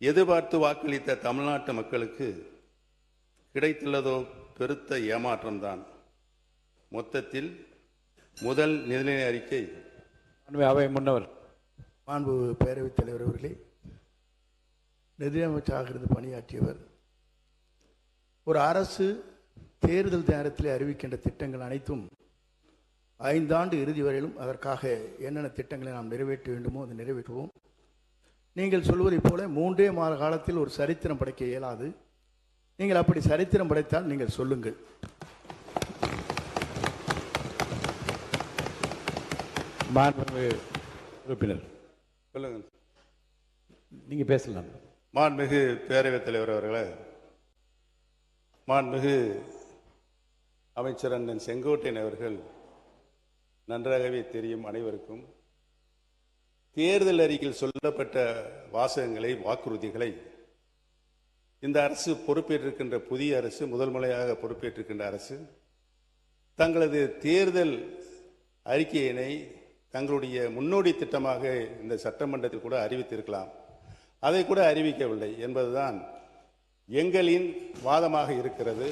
எதிர்பார்த்து வாக்களித்த தமிழ்நாட்டு மக்களுக்கு கிடைத்துள்ளதோ பெருத்த ஏமாற்றம்தான். மொத்தத்தில் முதல் நிதிநிலை அறிக்கை. அவை முன்னவர் மாண்பு பேரவைத் தலைவர் அவர்களே, நிதியமைச்சராக இருந்து பணியாற்றியவர். ஒரு அரசு தேர்தல் நேரத்தில் அறிவிக்கின்ற திட்டங்கள் அனைத்தும் 5 ஆண்டு இறுதி வரையிலும் அதற்காக என்னென்ன திட்டங்களை நாம் நிறைவேற்ற வேண்டுமோ அதை நிறைவேற்றுவோம். நீங்கள் சொல்வதைப் போல 3 மாத காலத்தில் ஒரு சரித்திரம் படைக்க இயலாது. நீங்கள் அப்படி சரித்திரம் படைத்தால் நீங்கள் சொல்லுங்கள். உறுப்பினர் சொல்லுங்க. நீங்க பேசலாம். மாண்புமிகு பேரவைத் தலைவர் அவர்களே, மாண்புமிகு அமைச்சர் அண்ணன் செங்கோட்டையன் அவர்கள் நன்றாகவே தெரியும் அனைவருக்கும். தேர்தல் அறிக்கையில் சொல்லப்பட்ட வாசகங்களை, வாக்குறுதிகளை இந்த அரசு பொறுப்பேற்றிருக்கின்ற புதிய அரசு, முதல் முறையாக பொறுப்பேற்றிருக்கின்ற அரசு தங்களது தேர்தல் அறிக்கையினை தங்களுடைய முன்னோடி திட்டமாக இந்த சட்டமன்றத்தில் கூட அறிவித்திருக்கலாம். அதை கூட அறிவிக்கவில்லை என்பதுதான் எங்களின் வாதமாக இருக்கிறது.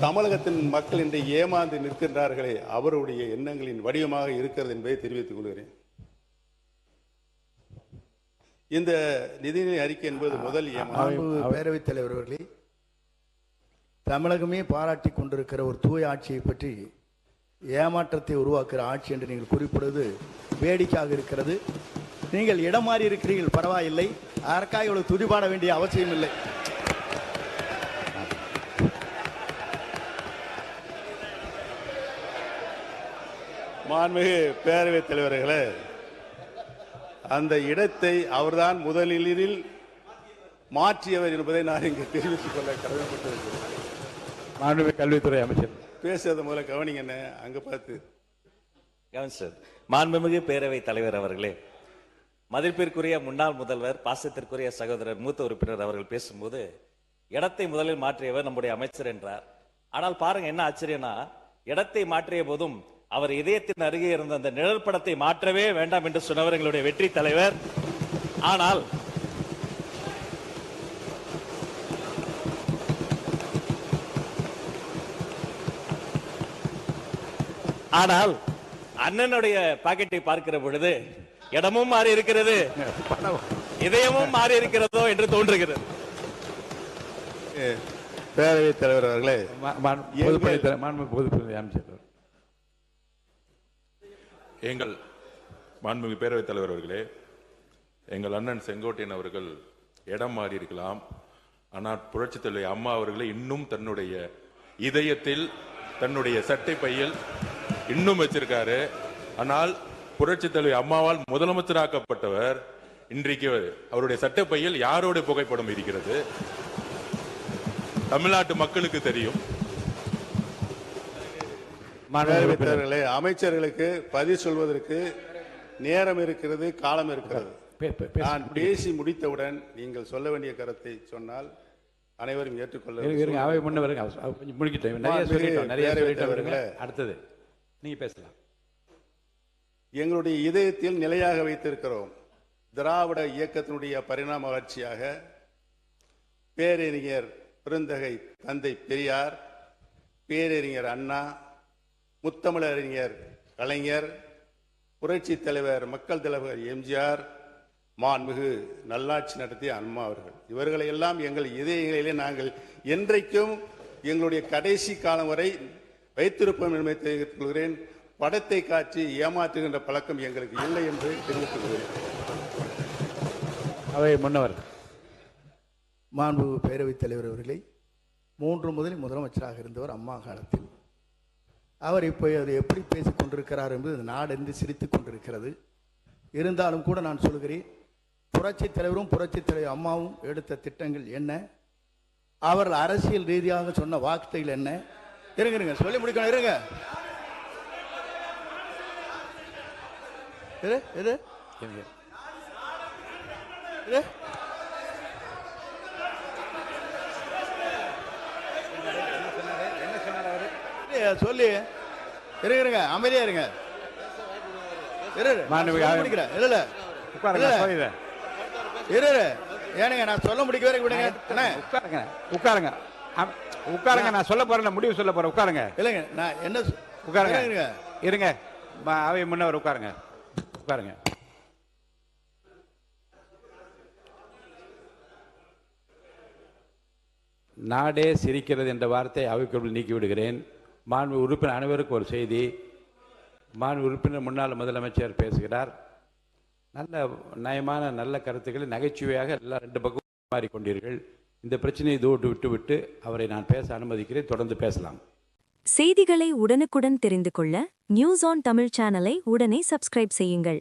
தமிழகத்தின் மக்கள் இன்று ஏமாந்து நிற்கின்றார்களே, அவருடைய எண்ணங்களின் வடிவமாக இருக்கிறது என்பதை தெரிவித்துக் கொள்கிறேன். இந்த நிதிநிலை அறிக்கை என்பது முதல் ஏமாற்றம். பேரவைத் தலைவர் அவர்களே, தமிழகமே பாராட்டி கொண்டிருக்கிற ஒரு தூய ஆட்சியை பற்றி ஏமாற்றத்தை உருவாக்குகிற ஆட்சி என்று நீங்கள் குறிப்பிடுவது வேடிக்கையாக இருக்கிறது. நீங்கள் இடம் மாறி இருக்கிறீர்கள், பரவாயில்லை. அதற்காக இவ்வளவு துதிபாட வேண்டிய அவசியம் இல்லை. மாண்புமிகு பேரவைத் தலைவர்களே, அந்த இடத்தை அவர்தான் முதலில் மாற்றியவர் என்பதை நான் இங்கு தெரிவித்துக் கொள்ள கடமைப்பட்டிருக்கிறேன். மாண்புமிகு கல்வித்துறை அமைச்சர் பேசுறது முதல்ல கவனிங்க. என்ன அங்க பார்த்து கவனிச்சது. மாண்புமிகு பேரவைத் தலைவர் அவர்களே, மதிப்பிற்குரிய முன்னாள் முதல்வர், பாசத்திற்குரிய சகோதரர் மூத்த உறுப்பினர் அவர்கள் பேசும்போது இடத்தை முதலில் மாற்றியவர் நம்முடைய அமைச்சர் என்றார். ஆனால் பாருங்க என்ன ஆச்சரியம்னா, இடத்தை மாற்றிய போதும் அவர் இதயத்தின் அருகே இருந்த அந்த நிழல் படத்தை மாற்றவே வேண்டாம் என்று சொன்னவர் எங்களுடைய வெற்றி தலைவர். ஆனால் அண்ணனுடைய பாக்கெட்டை பார்க்கிற பொழுது இடமும் மாறி இருக்கிறது, இதயமும் மாறி இருக்கிறதோ என்று தோன்றுகிறது. பேரவைத் தலைவர் அவர்களே, எங்கள் மாண்புமிகு பேரவைத் தலைவர் அவர்களே, எங்கள் அண்ணன் செங்கோட்டையன் அவர்கள் இடம் மாறி இருக்கலாம். ஆனால் புரட்சித் தலைவர் அம்மா அவர்களை இன்னும் தன்னுடைய இதயத்தில், தன்னுடைய சட்டை பையில் இன்னும் வச்சிருக்காரு. ஆனால் புரட்சித் தலைவர் அம்மாவால் முதலமைச்சராக்கப்பட்டவர் இன்றைக்கு அவருடைய சட்டை பையில் யாரோட புகைப்படம் இருக்கிறது தமிழ்நாட்டு மக்களுக்கு தெரியும். அமைச்சர்களுக்கு பதில் சொல்வதற்கு நேரம் இருக்கிறது, காலம் இருக்கிறது. நான் பேசி முடித்தவுடன் நீங்கள் சொல்ல வேண்டிய கருத்தை சொன்னால் அனைவரும் ஏற்றுக்கொள்ள. அடுத்தது நீங்க பேசலாம். எங்களுடைய இதயத்தில் நிலையாக வைத்திருக்கிறோம். திராவிட இயக்கத்தினுடைய பரிணாம வளர்ச்சியாக பேரறிஞர் பெருந்தகை தந்தை பெரியார், பேரறிஞர் அண்ணா, முத்தமிழறிஞர் கலைஞர், புரட்சி தலைவர் மக்கள் தலைவர் எம்ஜிஆர், மாண்புமிகு நல்லாட்சி நடத்திய அம்மா அவர்கள், இவர்களை எல்லாம் எங்கள் இதயங்களிலே நாங்கள் என்றைக்கும் எங்களுடைய கடைசி காலம் வரை வைத்திருப்போம் என்பதை தெரிவித்துக் கொள்கிறேன். படத்தை காட்சி ஏமாற்றுகின்ற பழக்கம் எங்களுக்கு இல்லை என்று தெரிவித்துக் கொள்கிறேன். அவை முன்னவர். மாண்பு பேரவைத் தலைவர் அவர்களை, 3 முறை முதலமைச்சராக இருந்தவர் அம்மா காலத்தில். அவர் இப்போ அதை எப்படி பேசிக் கொண்டிருக்கிறார் என்பது நாடென்று சிரித்துக் கொண்டிருக்கிறது. இருந்தாலும் கூட நான் சொல்கிறேன், புரட்சித் தலைவரும் புரட்சித் தலைவர் அம்மாவும் எடுத்த திட்டங்கள் என்ன, அவர்கள் அரசியல் ரீதியாக சொன்ன வார்த்தைகள் என்ன? இருங்க சொல்லி முடிக்கணும். இருங்க சொல்லி இருங்க, அமைதியா இருங்க. இரு ஏனுங்க நான் சொல்ல முடிக்க வரைக்கும் விடுங்க அண்ணே. உட்காருங்க உட்காருங்க உட்காருங்க. நான் சொல்ல போறேன், முடிவு சொல்ல போறேன். உட்காருங்க இல்லைங்க நான் என்ன உட்காருங்க. இருங்க. இருங்க அவை முன்னவர் உட்காருங்க உட்காருங்க. நாடே சிரிக்கிறது என்ற வார்த்தை அவைக்குள் நீக்கி விடுகிறேன். மாண்பு உறுப்பினர் அனைவருக்கும் ஒரு செய்தி. மாண்பு உறுப்பினர் முன்னாள் முதலமைச்சர் பேசுகிறார். நல்ல நயமான நல்ல கருத்துக்களை நகைச்சுவையாக எல்லாம் ரெண்டு பக்கம் மாறிக்கொண்டீர்கள். இந்த பிரச்சனையை விட்டு அவரை நான் பேச அனுமதிக்கிறேன். தொடர்ந்து பேசலாம். செய்திகளை உடனுக்குடன் தெரிந்து கொள்ள நியூஸ் ஆன் தமிழ் சேனலை உடனே சப்ஸ்கிரைப் செய்யுங்கள்.